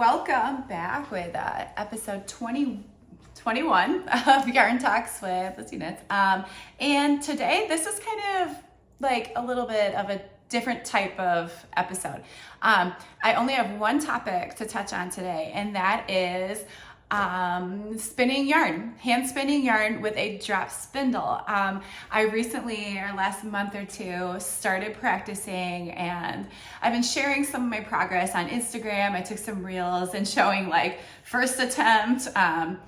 welcome back with episode 21 of Yarn Talks with Lizzy. And today, this is kind of like a little bit of a different type of episode. I only have one topic to touch on today, and that is spinning yarn, hand spinning yarn with a drop spindle. I recently, or last month or two, started practicing, and I've been sharing some of my progress on Instagram. I took some reels and showing like first attempt, went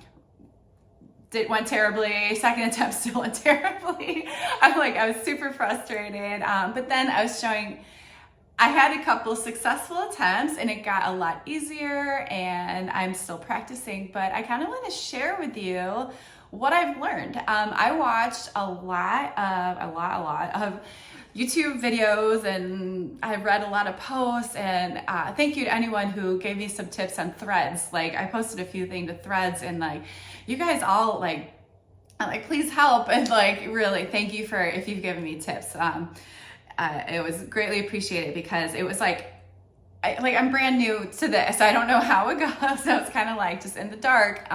terribly, second attempt still went terribly. I was super frustrated, but then I was showing I had a couple successful attempts and it got a lot easier, and I'm still practicing, but I kind of want to share with you what I've learned. I watched a lot of YouTube videos, and I read a lot of posts, and thank you to anyone who gave me some tips on threads. Like, I posted a few things to threads, and like, you guys all please help, and like, really thank you for if you've given me tips. It was greatly appreciated, because it was I'm brand new to this. I don't know how it goes. So it's kind of like just in the dark.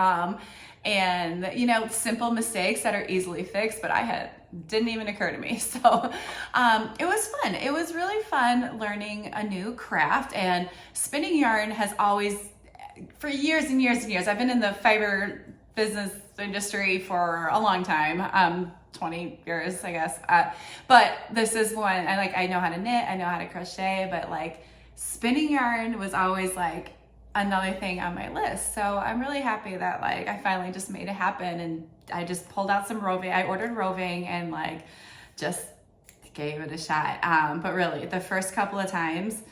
And simple mistakes that are easily fixed, but didn't even occur to me. So it was fun. It was really fun learning a new craft, and spinning yarn has always, for years and years and years, I've been in the fiber business industry for a long time. 20 years, I guess. But this is one, I know how to knit, I know how to crochet, but like spinning yarn was always like another thing on my list. So I'm really happy that I finally just made it happen, and I just pulled out some roving. I ordered roving and just gave it a shot. But really, the first couple of times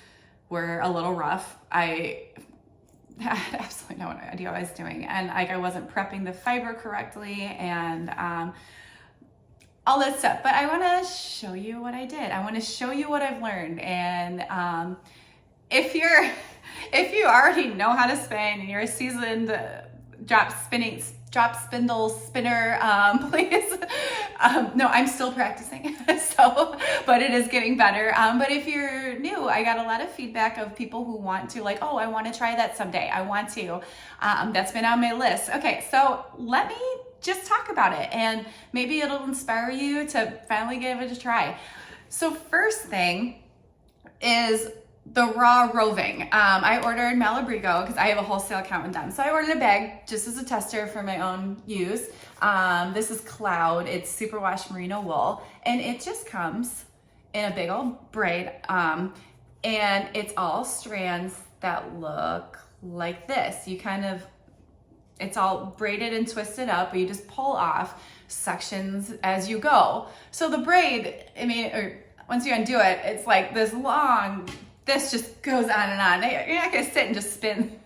were a little rough. I had absolutely no idea what I was doing, and I wasn't prepping the fiber correctly, and all that stuff. But I want to show you what I did. I want to show you what I've learned. And if you already know how to spin and you're a seasoned drop spindle spinner, please. No, I'm still practicing. But it is getting better. But if you're new, I got a lot of feedback of people who want to I want to try that someday. I want to. That's been on my list. Okay, so let me just talk about it, and maybe it'll inspire you to finally give it a try. So first thing is the raw roving. I ordered Malabrigo because I have a wholesale account with them. So I ordered a bag just as a tester for my own use. This is Cloud. It's superwash merino wool, and it just comes in a big old braid. And it's all strands that look like this. It's all braided and twisted up, but you just pull off sections as you go. So the braid, once you undo it, it's like this long, this just goes on and on. You're not gonna sit and just spin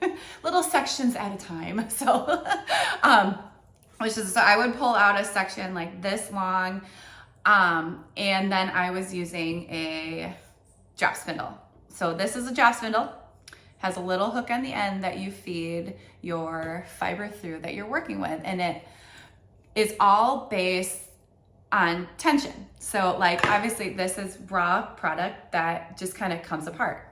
little sections at a time. So, so I would pull out a section like this long, and then I was using a drop spindle. So this is a drop spindle. Has a little hook on the end that you feed your fiber through that you're working with, and it is all based on tension. So obviously this is raw product that just kind of comes apart,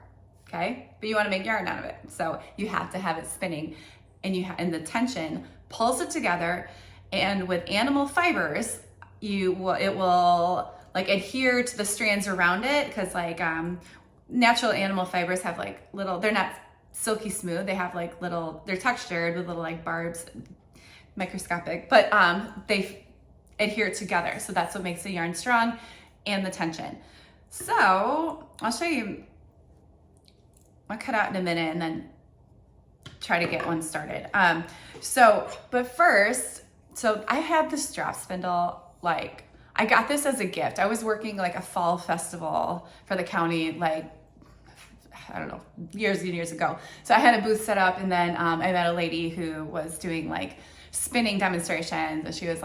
okay? But you want to make yarn out of it, so you have to have it spinning, and the tension pulls it together. And with animal fibers, it will adhere to the strands around it, because natural animal fibers have they're not silky smooth. They have they're textured with little barbs, microscopic, but they adhere together. So that's what makes the yarn strong, and the tension. So I'll show you. I'll cut out in a minute and then try to get one started. But first, so I had this drop spindle, I got this as a gift. I was working a fall festival for the county, I don't know, years and years ago. So I had a booth set up, and then I met a lady who was doing spinning demonstrations, and she was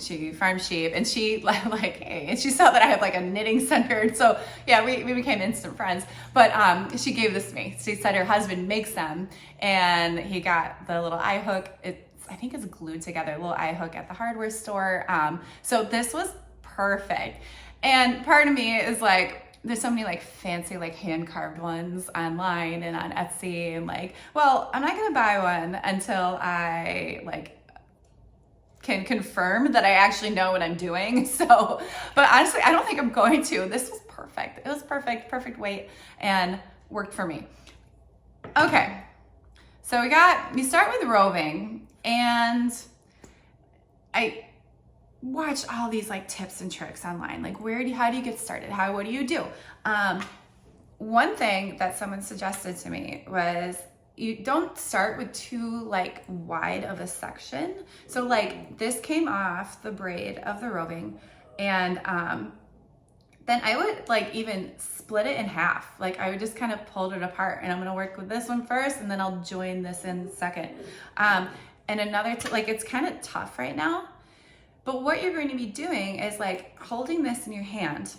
she farms sheep, and she hey, and she saw that I had a knitting center. So yeah, we became instant friends. But she gave this to me. She said her husband makes them, and he got the little eye hook. I think it's glued together, a little eye hook at the hardware store. So this was perfect. And part of me is there's so many like fancy like hand carved ones online and on Etsy, and like, well, I'm not gonna buy one until I like can confirm that I actually know what I'm doing. So, but honestly, I don't think I'm going to. This was perfect. It was perfect weight, and worked for me. Okay, so we start with roving, and I watch all these like tips and tricks online. Like how do you get started? What do you do? One thing that someone suggested to me was you don't start with too like wide of a section. So like this came off the braid of the roving, and then I would like even split it in half. Like I would just kind of pull it apart, and I'm gonna work with this one first, and then I'll join this in second. And another, like it's kind of tough right now, but what you're going to be doing is like holding this in your hand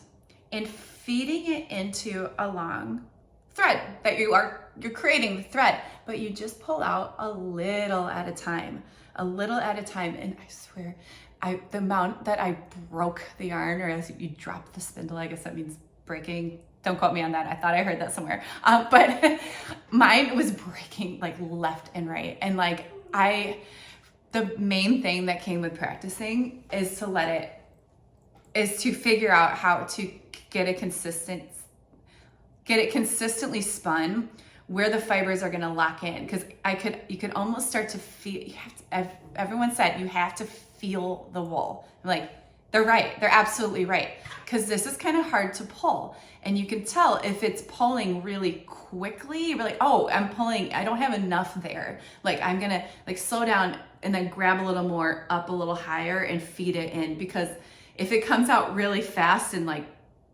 and feeding it into a long thread that you're creating the thread, but you just pull out a little at a time. And I swear, the amount that I broke the yarn, or as you drop the spindle, I guess that means breaking. Don't quote me on that. I thought I heard that somewhere. But mine was breaking like left and right. And like the main thing that came with practicing is to figure out how to get it consistently spun where the fibers are going to lock in. Because you could almost start to feel, everyone said you have to feel the wool. Like, they're right. They're absolutely right. Because this is kind of hard to pull. And you can tell if it's pulling really quickly, you're like, oh, I'm pulling, I don't have enough there. Like, I'm going to like slow down and then grab a little more up a little higher and feed it in. Because if it comes out really fast and like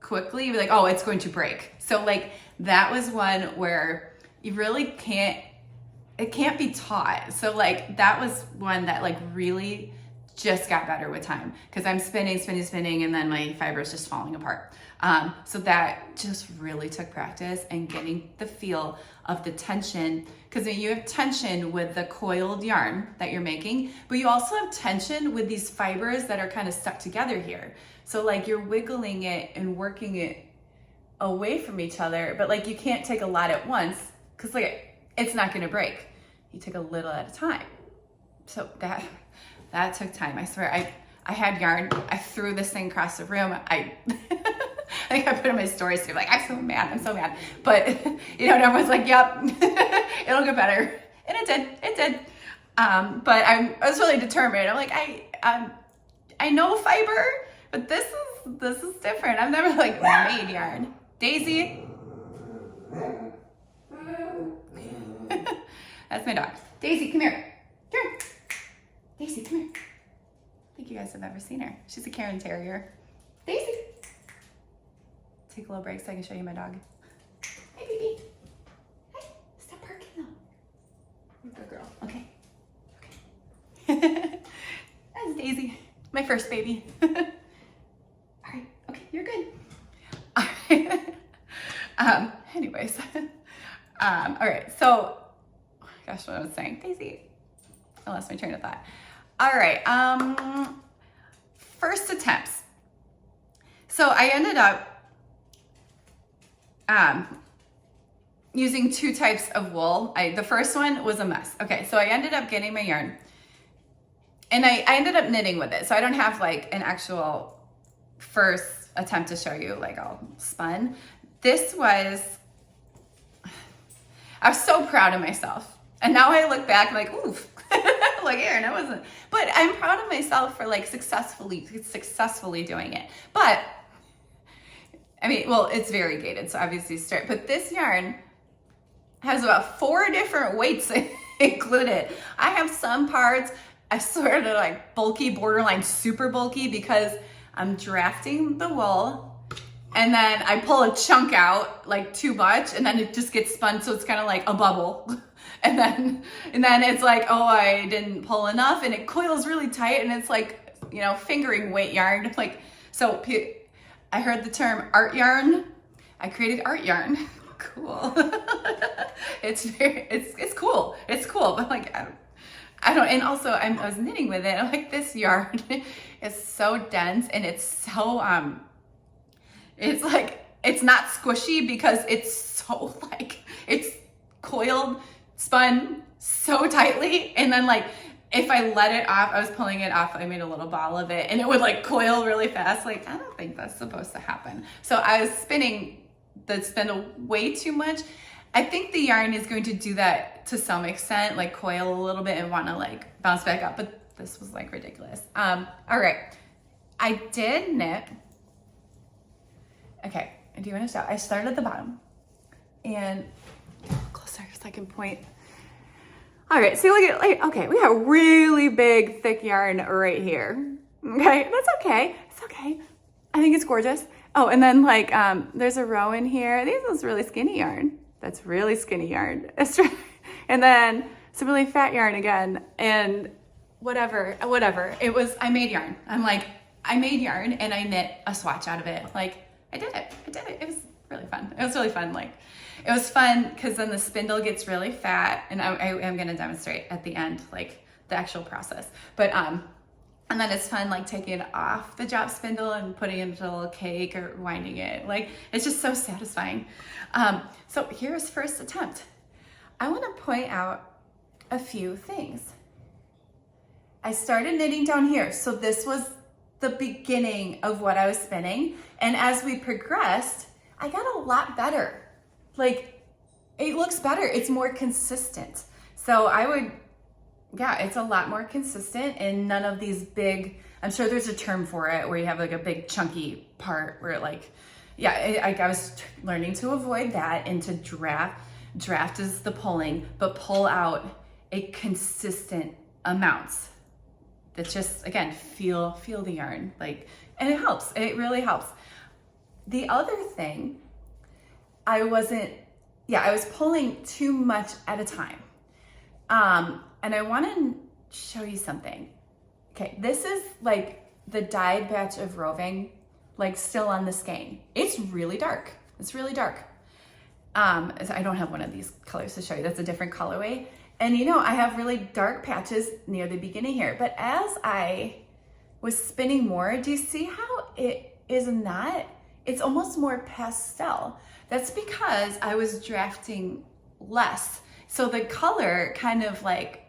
quickly, you're like, oh, it's going to break. So like that was one where you really it can't be taught. So like that was one that like really just got better with time, because I'm spinning, and then my fiber's just falling apart. So that just really took practice and getting the feel of the tension, because you have tension with the coiled yarn that you're making, but you also have tension with these fibers that are kind of stuck together here. So like you're wiggling it and working it away from each other, but like you can't take a lot at once, because like it's not going to break. You take a little at a time. So that took time. I swear, I had yarn. I threw this thing across the room. I think I put in my stories too, like, I'm so mad. But, you know, and everyone's like, yep, it'll get better. And it did. But I was really determined. I'm like, I know fiber, but this is different. I've never like made yarn. Daisy. That's my dog. Daisy, come here. Come. Daisy, come here. I think you guys have never seen her. She's a Karen Terrier. Daisy. Take a little break so I can show you my dog. Hey, baby. Hey, stop barking though. You're a good girl. Okay. That's Daisy, my first baby. All right. Okay, you're good. All right. Anyways. All right. So, gosh, what I was saying, Daisy. I lost my train of thought. All right. First attempts. So I ended up using two types of wool. The first one was a mess. Okay, so I ended up getting my yarn, and I ended up knitting with it. So I don't have like an actual first attempt to show you like all spun. I was so proud of myself. And now I look back like, oof, like Erin, I wasn't. But I'm proud of myself for like successfully doing it. But I mean, well, it's variegated, so obviously start. But this yarn has about 4 different weights included. I have some parts I sort of like bulky, borderline super bulky, because I'm drafting the wool and then I pull a chunk out like too much, and then it just gets spun, so it's kind of like a bubble. And then it's like, oh, I didn't pull enough, and it coils really tight, and it's like, you know, fingering weight yarn. Like, so I heard the term art yarn. I created art yarn. Cool. It's cool. It's cool, but like, I don't, and also I was knitting with it. I'm like, this yarn is so dense, and it's so, it's like, it's not squishy because it's so like, it's coiled, spun so tightly. And then like, if I let it off, I was pulling it off, I made a little ball of it and it would like coil really fast. Like, I don't think that's supposed to happen. So I was spinning the spindle way too much. I think the yarn is going to do that to some extent, like coil a little bit and want to like bounce back up, but this was like ridiculous. All right, I did knit. Okay, do you want to show? I started at the bottom and closer so I can point. All right, so look at, like, okay, we got really big, thick yarn right here. Okay, that's okay. It's okay. I think it's gorgeous. Oh, and then like, there's a row in here. This is really skinny yarn. That's really skinny yarn. And then some really fat yarn again, and whatever. It was, I made yarn. I'm like, I made yarn and I knit a swatch out of it. Like, I did it. It was really fun. It was really fun. Like, it was fun because then the spindle gets really fat, and I am gonna demonstrate at the end, like the actual process. But and then it's fun like taking it off the drop spindle and putting it into a little cake or winding it. Like, it's just so satisfying. So here's first attempt. I want to point out a few things. I started knitting down here, so this was the beginning of what I was spinning, and as we progressed, I got a lot better. Like, it looks better. It's more consistent. So I would, yeah, it's a lot more consistent and none of these big, I'm sure there's a term for it where you have like a big chunky part where it like, yeah, I was learning to avoid that and to draft. Draft is the pulling, but pull out a consistent amounts that just, again, feel the yarn. Like, and it helps. It really helps. The other thing, I was pulling too much at a time. And I want to show you something. Okay, this is like the dyed batch of roving, like still on the skein. It's really dark. It's really dark. I don't have one of these colors to show you. That's a different colorway. And you know, I have really dark patches near the beginning here, but as I was spinning more, do you see how it is not? It's almost more pastel. That's because I was drafting less. So the color kind of like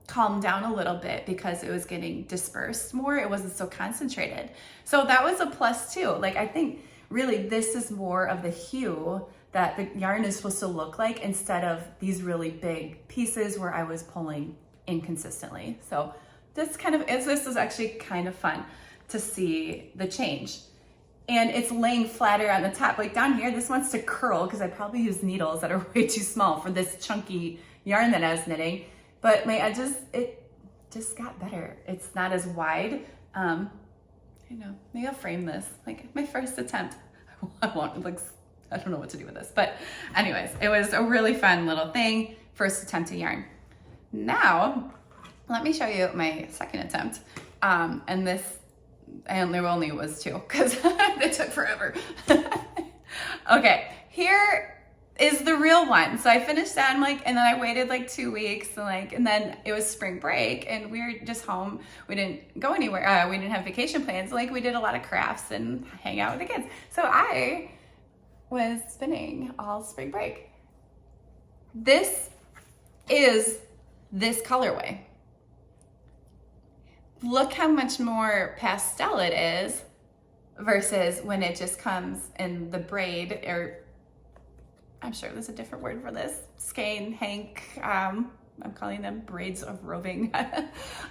calmed down a little bit because it was getting dispersed more. It wasn't so concentrated. So that was a plus too. Like, I think really this is more of the hue that the yarn is supposed to look like instead of these really big pieces where I was pulling inconsistently. So this is actually kind of fun to see the change. And it's laying flatter on the top. Like down here, this wants to curl because I probably used needles that are way too small for this chunky yarn that I was knitting. But my edges, it just got better. It's not as wide. You know, maybe I'll frame this. Like my first attempt. I don't know what to do with this. But anyways, it was a really fun little thing. First attempt to yarn. Now, let me show you my second attempt. And there only was two because it took forever. Okay, here is the real one. So I finished that, and then I waited like 2 weeks, and then it was spring break, and we were just home. We didn't go anywhere. We didn't have vacation plans. Like, we did a lot of crafts and hang out with the kids. So I was spinning all spring break. This is this colorway. Look how much more pastel it is versus when it just comes in the braid, or I'm sure there's a different word for this, skein, hank, I'm calling them braids of roving.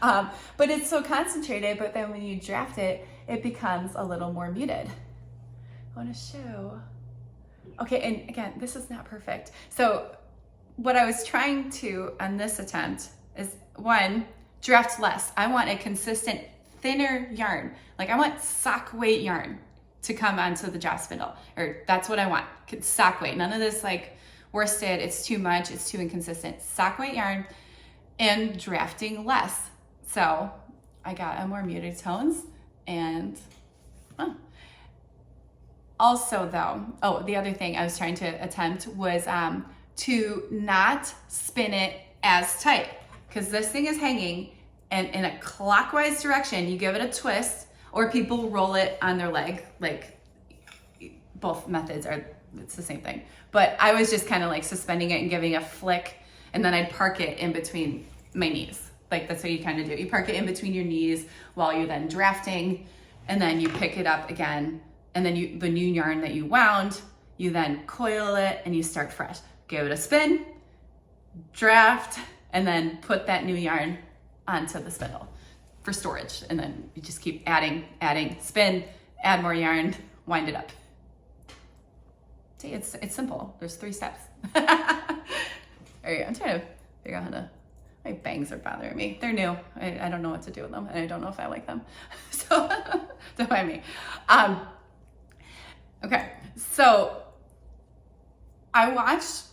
But it's so concentrated, but then when you draft it, it becomes a little more muted. I want to show. Okay, and again, this is not perfect. So what I was trying to, on this attempt, is one, draft less. I want a consistent, thinner yarn. Like, I want sock weight yarn to come onto the drop spindle, or that's what I want, sock weight. None of this like worsted, it's too much, it's too inconsistent. Sock weight yarn and drafting less. So I got a more muted tones and, also though, the other thing I was trying to attempt was to not spin it as tight, because this thing is hanging, and in a clockwise direction, you give it a twist, or people roll it on their leg, like both methods are, it's the same thing. But I was just kind of like suspending it and giving a flick, and then I'd park it in between my knees. Like that's what you kind of do. You park it in between your knees while you're then drafting, and then you pick it up again, and then the new yarn that you wound, you then coil it and you start fresh. Give it a spin, draft, and then put that new yarn onto the spindle for storage. And then you just keep adding, spin, add more yarn, wind it up. See, it's simple. There's 3 steps. There you go. I'm trying to figure out how to, my bangs are bothering me. They're new. I don't know what to do with them, and I don't know if I like them. So don't mind me. Okay, so I watched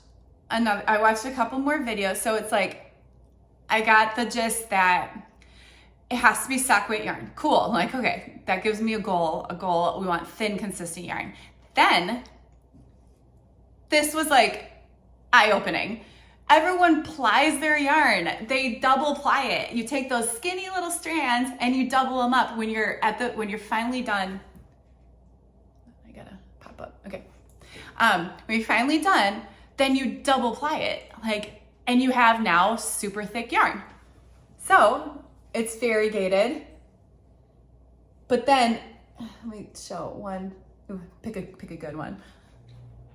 a couple more videos. So it's like, I got the gist that it has to be sock weight yarn. Cool. I'm like, okay, that gives me a goal. We want thin, consistent yarn. Then this was like eye-opening. Everyone plies their yarn. They double ply it. You take those skinny little strands and you double them up when you're finally done. I gotta pop up. Okay. When you're finally done, then you double ply it, and you have now super thick yarn. So it's variegated, but then let me show one. Ooh, pick a good one.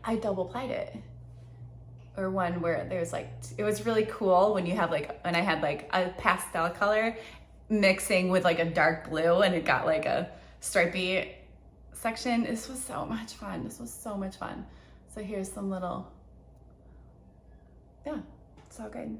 I double plied it, or one where there's it was really cool when you have when I had a pastel color mixing with a dark blue, and it got a stripy section. This was so much fun. So here's some little, yeah, so good.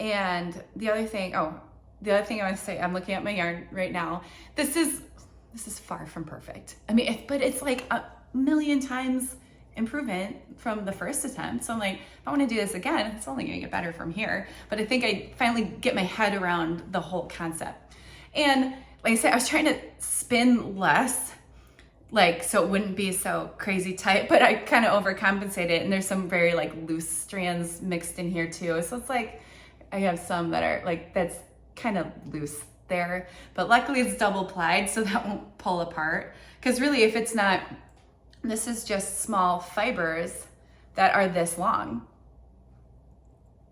And the other thing I want to say, I'm looking at my yarn right now. This is far from perfect. I mean, but it's like a million times improvement from the first attempt. So I'm like, if I want to do this again, it's only gonna get better from here. But I think I finally get my head around the whole concept. And like I said, I was trying to spin less, so it wouldn't be so crazy tight, but I kind of overcompensated, and there's some very loose strands mixed in here too. So it's I have some that are that's kind of loose there, but luckily it's double plied, so that won't pull apart. Because really, if it's not, this is just small fibers that are this long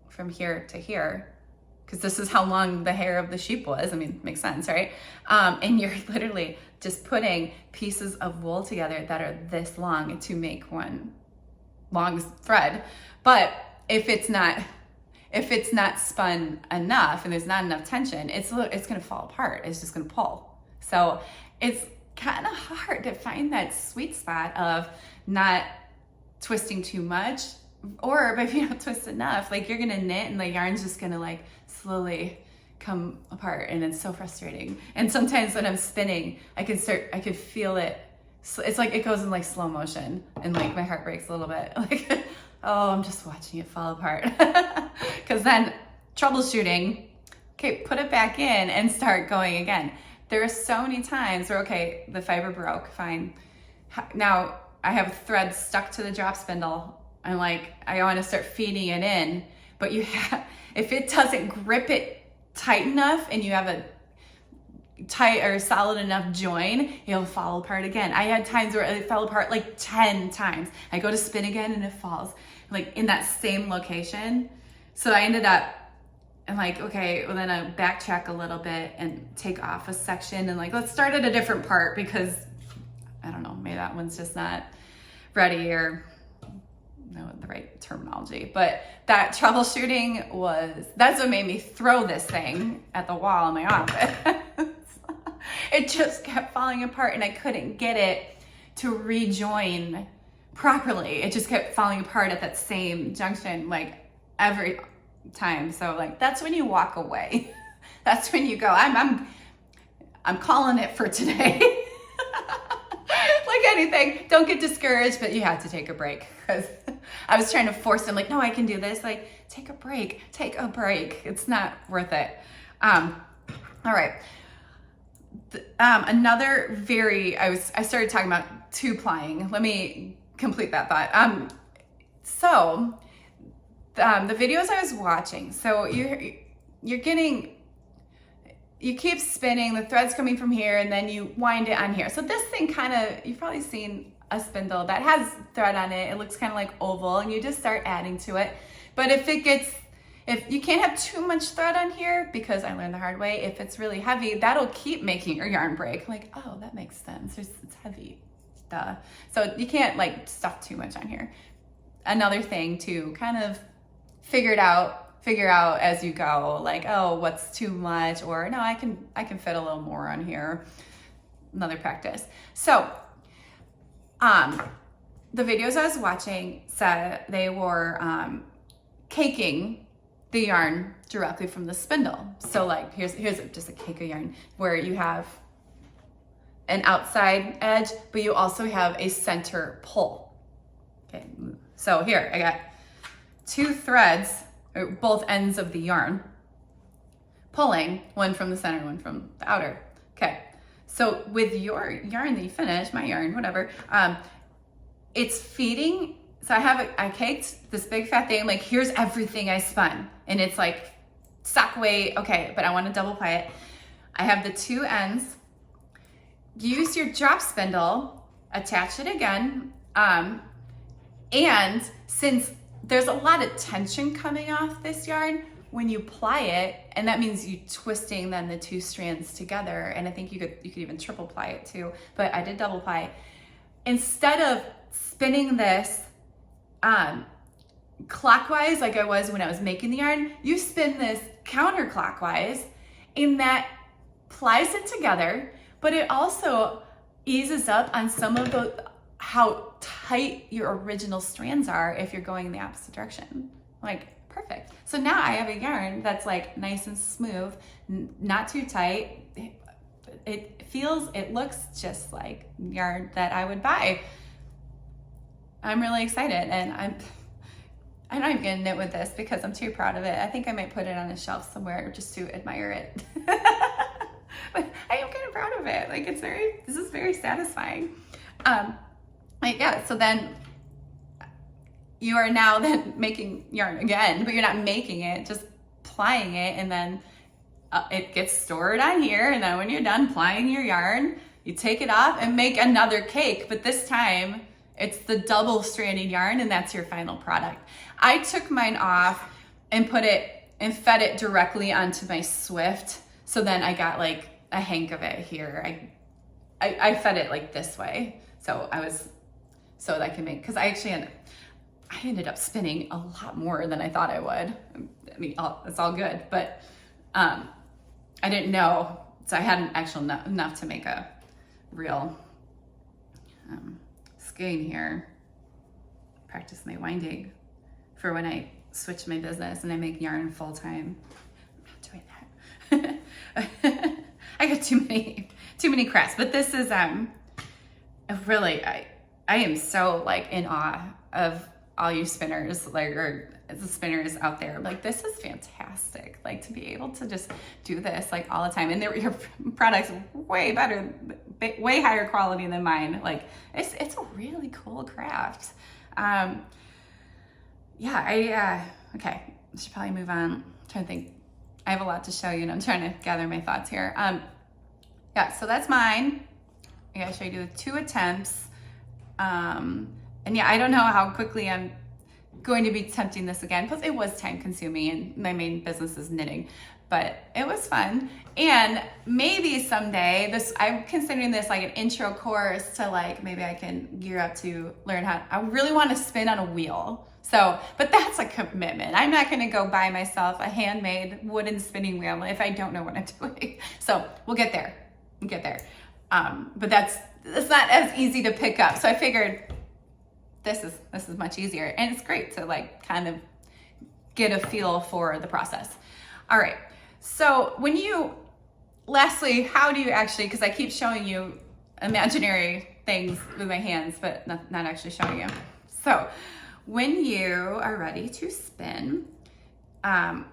from here to here, because this is how long the hair of the sheep was. I mean, makes sense, right? And you're literally just putting pieces of wool together that are this long to make one long thread. But if it's not spun enough and there's not enough tension, it's gonna fall apart. It's just gonna pull. So it's kind of hard to find that sweet spot of not twisting too much, but if you don't twist enough, you're gonna knit and the yarn's just gonna slowly come apart, and it's so frustrating. And sometimes when I'm spinning, I could feel it. It's it goes in slow motion, and my heart breaks a little bit. Oh, I'm just watching it fall apart. Because then troubleshooting, okay, put it back in and start going again. There are so many times where, okay, the fiber broke, fine. Now I have thread stuck to the drop spindle. I'm I want to start feeding it in, but if it doesn't grip it tight enough and you have a tight or solid enough join, it'll fall apart again. I had times where it fell apart 10 times. I go to spin again and it falls in that same location. So I ended up, I'm okay, well then I backtrack a little bit and take off a section and let's start at a different part, because I don't know, maybe that one's just not ready, or no, the right terminology. But that troubleshooting that's what made me throw this thing at the wall in my office. It just kept falling apart, and I couldn't get it to rejoin properly. It just kept falling apart at that same junction every time. So that's when you walk away. That's when you go, I'm calling it for today. Anything, don't get discouraged, but you have to take a break, because I was trying to force them no, I can do this. Take a break. It's not worth it. All right. Another I started talking about 2-plying. Let me complete that thought. So the videos I was watching, so you're getting, you keep spinning, the thread's coming from here, and then you wind it on here. So this thing kind of, you've probably seen a spindle that has thread on it. It looks kind of like oval, and you just start adding to it. But if you can't have too much thread on here, because I learned the hard way, if it's really heavy, that'll keep making your yarn break. Like, oh, that makes sense. It's heavy, duh. So you can't like stuff too much on here. Another thing to kind of figure out as you go, like, oh, what's too much, or no, I can fit a little more on here. Another practice. So, the videos I was watching said they were caking the yarn directly from the spindle. So like, here's just a cake of yarn where you have an outside edge, but you also have a center pull. Okay, so here I got 2 threads, or both ends of the yarn, pulling, one from the center, one from the outer. Okay, so with your yarn that you finish, my yarn, whatever, it's feeding. So I caked this big fat thing, like here's everything I spun, and it's like sock weight, okay, but I want to double ply it. I have the 2 ends. Use your drop spindle, attach it again, and since there's a lot of tension coming off this yarn when you ply it, and that means you twisting then the 2 strands together, and I think you could even triple ply it too, but I did double ply. Instead of spinning this clockwise like I was when I was making the yarn, you spin this counterclockwise, and that plies it together, but it also eases up on some of how tight your original strands are if you're going in the opposite direction. Like, perfect. So now I have a yarn that's like nice and smooth, not too tight. It looks just like yarn that I would buy. I'm really excited, and I'm not even gonna knit with this because I'm too proud of it. I think I might put it on a shelf somewhere just to admire it. But I am kind of proud of it. Like, this is very satisfying. Yeah, so then you are now then making yarn again, but you're not making it, just plying it, and then it gets stored on here, and then when you're done plying your yarn, you take it off and make another cake, but this time it's the double stranded yarn, and that's your final product. I took mine off and fed it directly onto my Swift, so then I got like a hank of it here. I fed it like this way, so that I can make, because I ended up spinning a lot more than I thought I would. I mean, it's all good, but I didn't know, so I hadn't actually enough to make a real skein here. Practice my winding for when I switch my business and I make yarn full time. I'm not doing that. I got too many crafts, but this is really, I am so like in awe of all you spinners, like, or the spinners out there. Like, this is fantastic. Like, to be able to just do this like all the time, and your product's way better, way higher quality than mine. Like, it's a really cool craft. Yeah, okay, I should probably move on. I'm trying to think. I have a lot to show you, and I'm trying to gather my thoughts here. Yeah, so that's mine. I gotta show you the 2 attempts. And yeah, I don't know how quickly I'm going to be attempting this again, because it was time consuming, and my main business is knitting, but it was fun. And maybe someday I'm considering this like an intro course to, like, maybe I can gear up to learn I really want to spin on a wheel. So, but that's a commitment. I'm not going to go buy myself a handmade wooden spinning wheel if I don't know what I'm doing. So we'll get there. But that's not as easy to pick up. So I figured this is much easier, and it's great to like kind of get a feel for the process. All right. So lastly, how do you actually, because I keep showing you imaginary things with my hands, but not actually showing you. So when you are ready to spin, like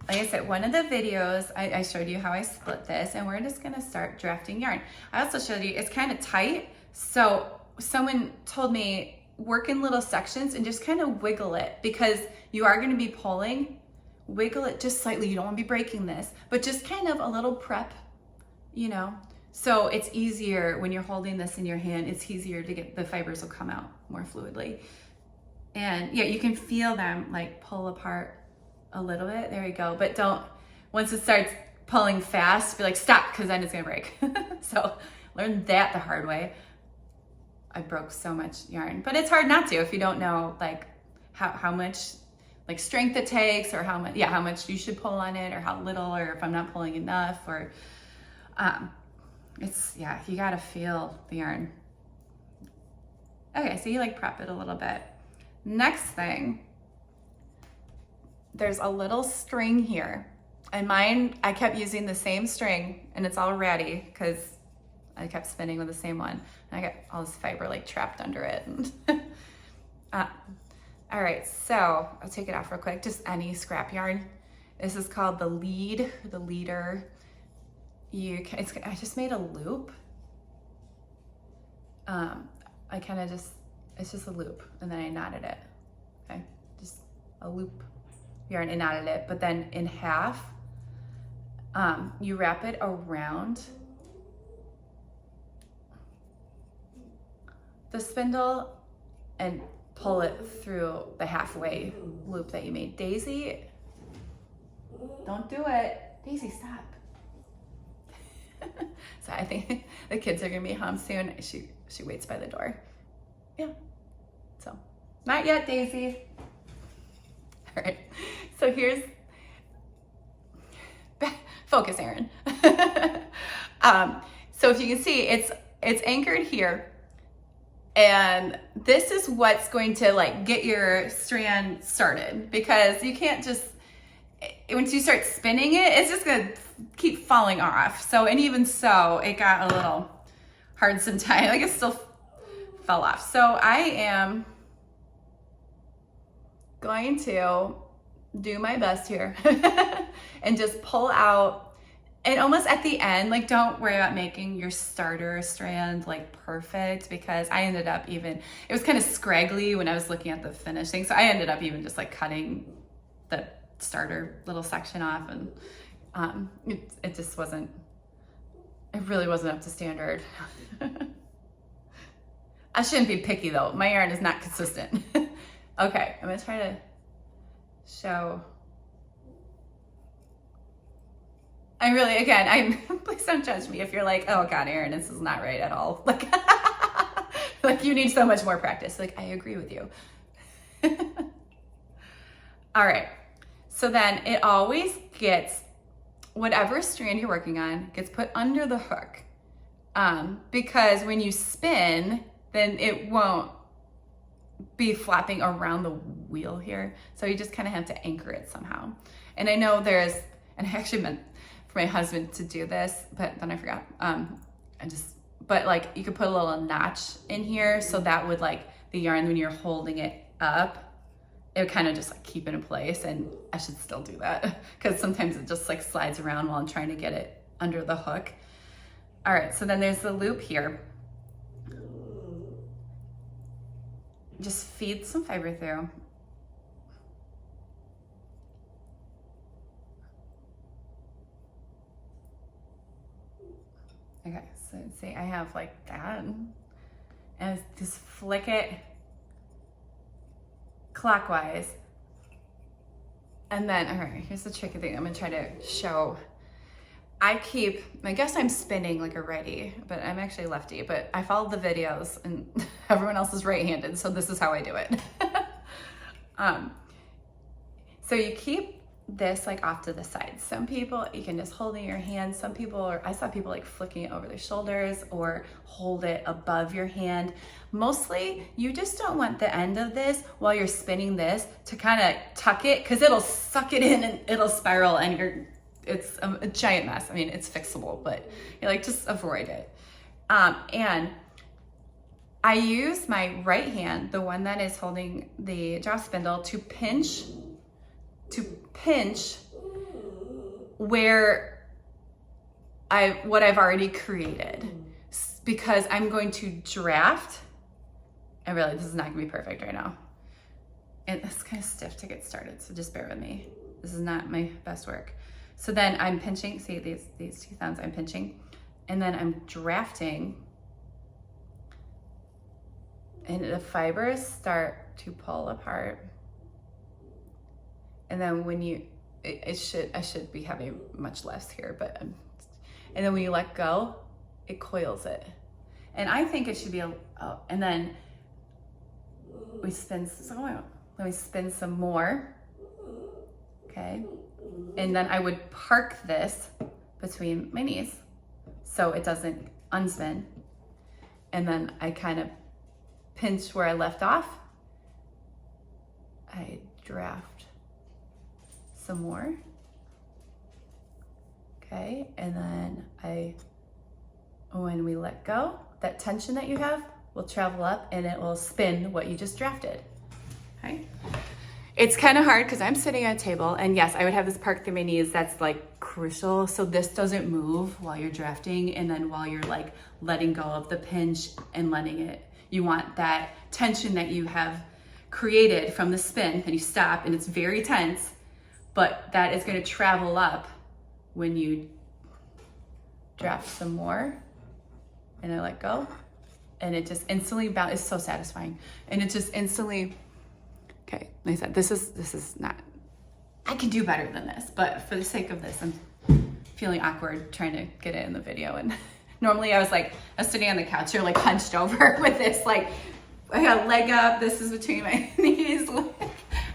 I said, one of the videos, I showed you how I split this, and we're just gonna start drafting yarn. I also showed you, it's kind of tight, so someone told me work in little sections and just kind of wiggle it, because you are gonna be pulling wiggle it just slightly. You don't want to be breaking this, but just kind of a little prep, you know. So it's easier when you're holding this in your hand, it's easier to get, the fibers will come out more fluidly. And yeah, you can feel them like pull apart a little bit. There you go. But don't, once it starts pulling fast, be like, stop, because then it's gonna break. So learn that the hard way. I broke so much yarn, but it's hard not to if you don't know like how much like strength it takes, or how much you should pull on it, or how little, or if I'm not pulling enough, or you gotta feel the yarn. Okay, so you like prep it a little bit. Next thing, there's a little string here, and mine, I kept using the same string, and it's all ratty because I kept spinning with the same one, and I got all this fiber like trapped under it. All right, so I'll take it off real quick, just any scrap yarn. This is called the leader. I just made a loop. It's just a loop, and then I knotted it, okay? Just a loop yarn and knotted it, but then in half, you wrap it around the spindle and pull it through the halfway loop that you made. Daisy, don't do it. Daisy, stop. So I think the kids are gonna be home soon. She waits by the door. Yeah, so not yet, Daisy. All right, so here's, focus, Erin. So if you can see, it's anchored here, and this is what's going to like get your strand started, because you can't just, once you start spinning it, it's just gonna keep falling off. So, and even so, it got a little hard sometimes, like it still fell off. So I am going to do my best here and just pull out, and almost at the end, like don't worry about making your starter strand like perfect, because I ended up it was kind of scraggly when I was looking at the finished thing. So I ended up even just like cutting the starter little section off, and it just wasn't, it really wasn't up to standard. I shouldn't be picky though. My yarn is not consistent. Okay, I'm gonna try to show. Please don't judge me if you're like, oh God, Erin, this is not right at all. Like, like you need so much more practice. Like, I agree with you. All right, so then it always gets, whatever strand you're working on gets put under the hook, because when you spin, then it won't be flapping around the wheel here. So you just kind of have to anchor it somehow. And I know and I actually meant for my husband to do this, but then I forgot. But like you could put a little notch in here, so that would like the yarn, when you're holding it up, it would kind of just like keep it in place. And I should still do that, because sometimes it just like slides around while I'm trying to get it under the hook. All right, so then there's the loop here. Just feed some fiber through. Okay, so see, I have like that, and just flick it clockwise. And then, all right, here's the tricky thing I'm gonna try to show. I guess I'm spinning like a righty, but I'm actually lefty, but I followed the videos and everyone else is right-handed, so this is how I do it. So you keep this like off to the side. Some people, you can just hold it in your hand. Some people, I saw people like flicking it over their shoulders or hold it above your hand. Mostly, you just don't want the end of this while you're spinning this to kind of tuck it, because it'll suck it in and it'll spiral, and it's a giant mess. I mean, it's fixable, but you're like, just avoid it. And I use my right hand, the one that is holding the jaw spindle, to pinch where what I've already created, because I'm going to draft, and really this is not gonna be perfect right now, and it's kind of stiff to get started, so just bear with me. This is not my best work. So then I'm pinching, see these two thumbs, I'm pinching, and then I'm drafting, and the fibers start to pull apart. And then when you, I should be having much less here, but, and then when you let go, it coils it. And I think it should be and then we spin, let me spin some more, okay? And then I would park this between my knees so it doesn't unspin. And then I kind of pinch where I left off. I draft some more. Okay, and then when we let go, that tension that you have will travel up and it will spin what you just drafted, okay? It's kind of hard because I'm sitting at a table, and yes, I would have this parked through my knees. That's like crucial. So this doesn't move while you're drafting, and then while you're like letting go of the pinch and letting it, you want that tension that you have created from the spin, and you stop and it's very tense, but that is going to travel up when you draft some more. And I let go, and it just instantly it's so satisfying, and it just instantly. Okay, like I said, this is not. I can do better than this, but for the sake of this, I'm feeling awkward trying to get it in the video. And normally I was sitting on the couch here, like hunched over with this, like I got a leg up. This is between my knees.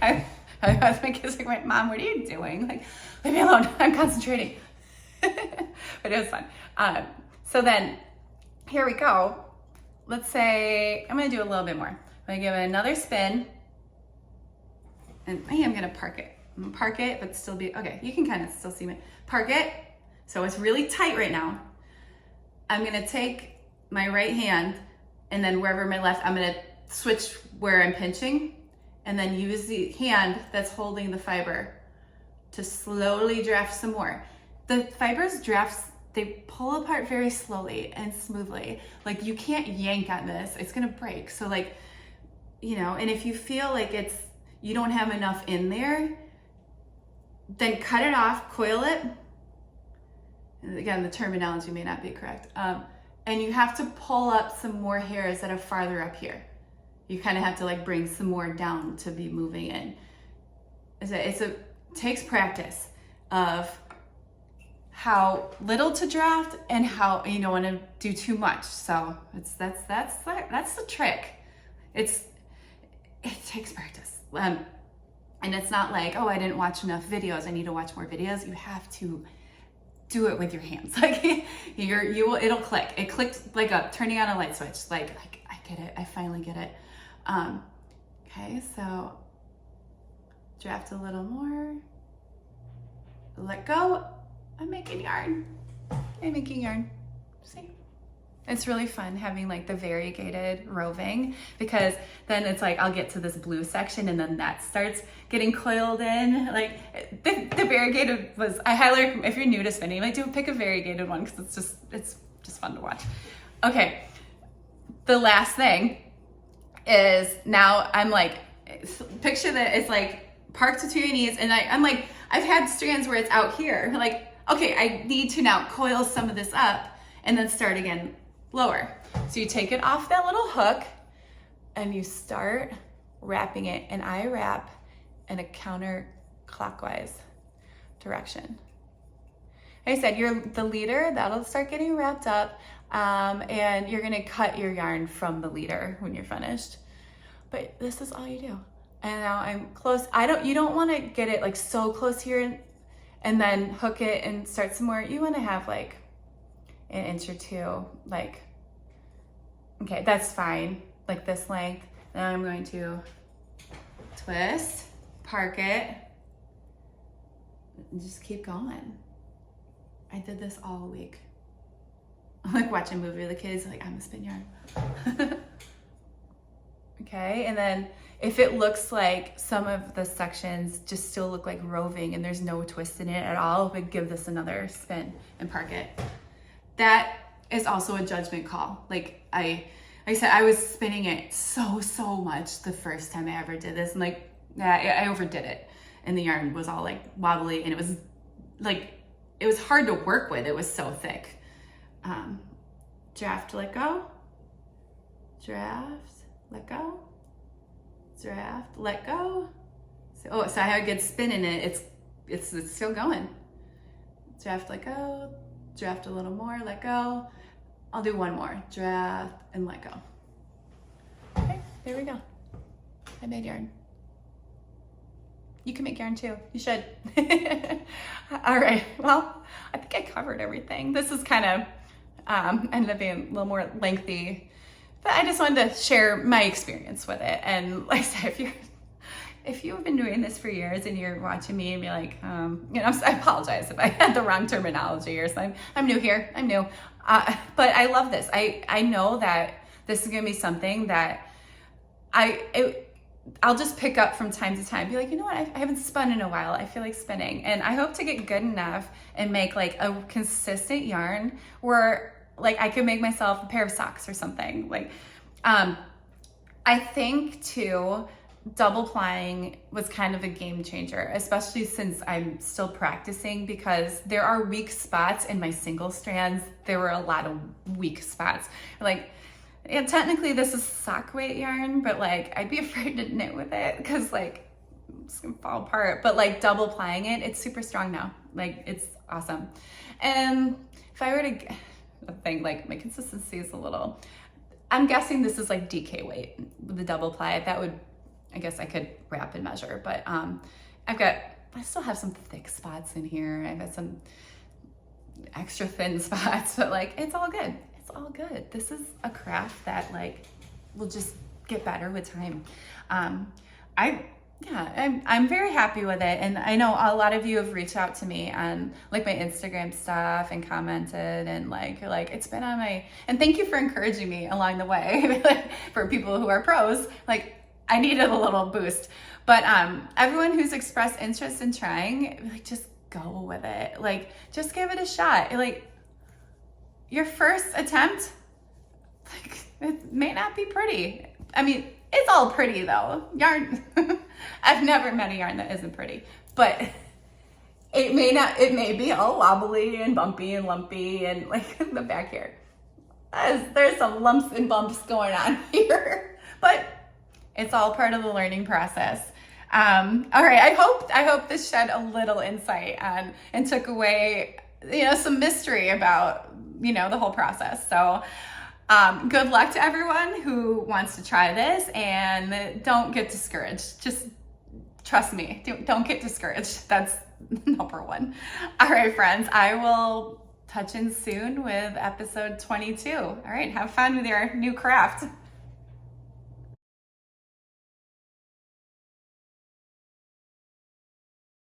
I was my kids like, Mom, what are you doing? Like, leave me alone. I'm concentrating. But it was fun. So then. Here we go. Let's say, I'm gonna do a little bit more. I'm gonna give it another spin, and I am gonna park it. I'm gonna park it, but still be, okay, you can kind of still see me. Park it, so it's really tight right now. I'm gonna take my right hand, and then wherever my left, I'm gonna switch where I'm pinching, and then use the hand that's holding the fiber to slowly draft some more. The fibers they pull apart very slowly and smoothly. Like you can't yank on this, it's gonna break. So like, you know, and if you feel like you don't have enough in there, then cut it off, coil it. And again, the terminology may not be correct. And you have to pull up some more hairs that are farther up here. You kind of have to like bring some more down to be moving in. It takes practice of how little to draft and how you don't want to do too much. So that's the trick. It takes practice. And it's not like, oh, I didn't watch enough videos, I need to watch more videos. You have to do it with your hands. Like it'll click. It clicked like turning on a light switch. Like I get it. I finally get it. Okay, so draft a little more. Let go. I'm making yarn. See? It's really fun having like the variegated roving, because then it's like I'll get to this blue section and then that starts getting coiled in. Like the variegated was, I highly recommend, if you're new to spinning, like pick a variegated one because it's just fun to watch. Okay, the last thing is now I'm like, picture that it's like parked to your knees, and I'm like, I've had strands where it's out here, like, okay, I need to now coil some of this up and then start again lower. So you take it off that little hook and you start wrapping it, and I wrap in a counterclockwise direction. Like I said, you're the leader, that'll start getting wrapped up, and you're gonna cut your yarn from the leader when you're finished. But this is all you do. And now I'm close. You don't wanna get it like so close here and then hook it and start some more. You wanna have like an inch or two, like, okay, that's fine, like this length. Now I'm going to twist, park it, and just keep going. I did this all week. I'm like watching a movie with the kids, like, I'm a spin yarn. Okay, and then if it looks like some of the sections just still look like roving and there's no twist in it at all, we give this another spin and park it. That is also a judgment call. Like I said, I was spinning it so much the first time I ever did this, and like, yeah, I overdid it. and the yarn was all like wobbly, and it was hard to work with. It was so thick. Draft, let go. Draft, let go. Draft, let go. So I have a good spin in it. It's still going. Draft, let go. Draft a little more, let go. I'll do one more. Draft and let go. Okay, there we go. I made yarn. You can make yarn too. You should. All right. Well, I think I covered everything. This is kind of ended up being a little more lengthy, but I just wanted to share my experience with it. And like I said, if you've been doing this for years and you're watching me and be like, I apologize if I had the wrong terminology or something. I'm new here. I'm new. But I love this. I know that this is going to be something that I'll just pick up from time to time. Be like, you know what? I haven't spun in a while. I feel like spinning. And I hope to get good enough and make like a consistent yarn where like I could make myself a pair of socks or something. Like, I think too, double plying was kind of a game changer, especially since I'm still practicing, because there are weak spots in my single strands. There were a lot of weak spots. Like, yeah, technically this is sock weight yarn, but like I'd be afraid to knit with it because like it's gonna fall apart. But like double plying it, it's super strong now. Like it's awesome. And if I were to think like my consistency is a little, I'm guessing this is like DK weight with the double ply. That would, I guess I could wrap and measure, but I still have some thick spots in here. I've got some extra thin spots, but like it's all good. It's all good. This is a craft that like will just get better with time. I'm very happy with it, and I know a lot of you have reached out to me on like my Instagram stuff and commented, and like you're like, it's been on my, and thank you for encouraging me along the way. Like for people who are pros, like I needed a little boost. But everyone who's expressed interest in trying, like just go with it. Like just give it a shot. Like your first attempt, like it may not be pretty. I mean, it's all pretty though. Yarn, I've never met a yarn that isn't pretty, but it may be all wobbly and bumpy and lumpy and like the back here. There's some lumps and bumps going on here, but it's all part of the learning process. All right, I hope this shed a little insight on and took away, some mystery about, the whole process. So good luck to everyone who wants to try this, and don't get discouraged. Just trust me, don't get discouraged. That's number one. All right, friends, I will touch in soon with episode 22. All right, have fun with your new craft.